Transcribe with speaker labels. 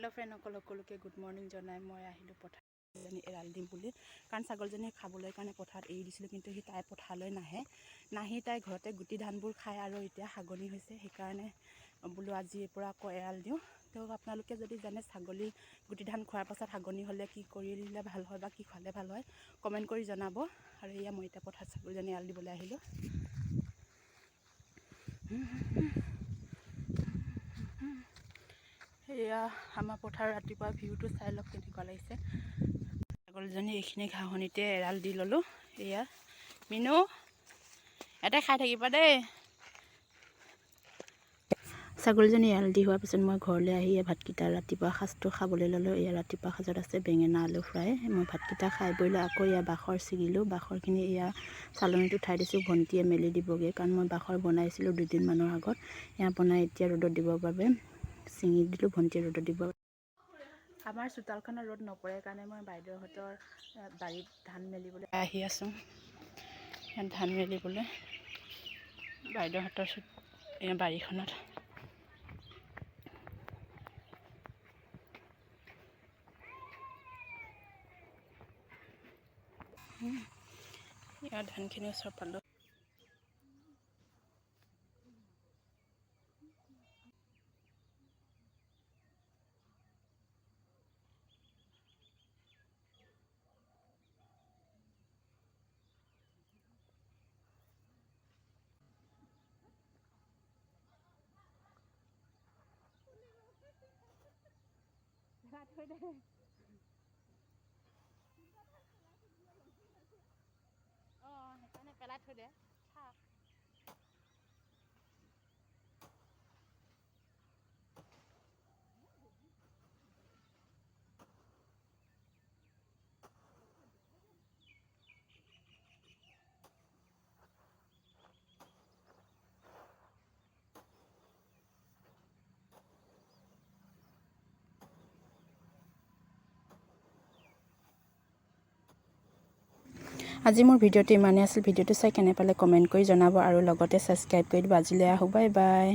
Speaker 1: Hello friend সকলোকে good morning জনাই মই আহিলোঁ পথাৰজনী এৰাল দিম বুলি কাৰণ ছাগলজনী খাবলৈ কাৰণে পথাৰত এৰি দিছিলোঁ কিন্তু সি তাই পথাৰলৈ নাহি তাই ঘৰতে গুটি ধানবোৰ খায় আৰু এতিয়া হাগনি হৈছে সেইকাৰণে বোলো আজিৰ পৰা আকৌ এৰাল দিওঁ। তো আপোনালোকে যদি জানে ছাগলী গুটি ধান খোৱাৰ পাছত হাগনি হ'লে কি কৰিলে ভাল হয় বা কি খোৱালে ভাল হয় কমেণ্ট কৰি জনাব। আৰু এয়া মই এতিয়া পথাৰত ছাগলজনী এৰাল দিবলৈ আহিলোঁ। এয়া আমাৰ পথাৰ ৰাতিপুৱা ভিউটো চাই লওক কেনেকুৱা লাগিছে। ছাগলজনী এইখিনি ঘাঁহনিতে এৰাল দি ল'লোঁ। এয়া মিনু ইয়াতে খাই থাকিবা দেই। ছাগলজনী এৰাল দি হোৱাৰ পিছত মই ঘৰলৈ আহি ভাতকেইটা ৰাতিপুৱা সাজটো খাবলৈ ল'লোঁ। এয়া ৰাতিপুৱা সাজত আছে বেঙেনা আলু ফ্ৰাই। মই ভাতকেইটা খাই বৈ লৈ আকৌ এয়া বাখৰ ছিগিলোঁ। বাখৰখিনি এয়া চালনীত উঠাই দিছোঁ, ভণ্টিয়ে মেলি দিবগৈ কাৰণ মই বাখৰ বনাইছিলোঁ দুদিনমানৰ আগত। এয়া বনাই এতিয়া ৰ'দত দিবৰ বাবে ছিঙি দিলোঁ, ভণ্টিয়ে ৰ'দত দিব। আমাৰ চোতালখনত ৰ'দ নপৰে কাৰণে মই বাইদেউহঁতৰ বাৰীত ধান মেলিবলৈ আহি আছোঁ। ইয়াত ধান মেলিবলৈ বাইদেউহঁতৰ বাৰীখনত। ইয়াৰ ধানখিনি ওচৰ পালোঁ। সেইকাৰণে পেলাই থৈ দে। আজি মোৰ ভিডিঅ'টো ইমানেই আছিল। ভিডিঅ'টো চাই কেনে পালে কমেণ্ট কৰি জনাব আৰু লগতে ছাবস্ক্ৰাইব কৰি দিব। আজিলৈ আহোঁ, বাই বাই।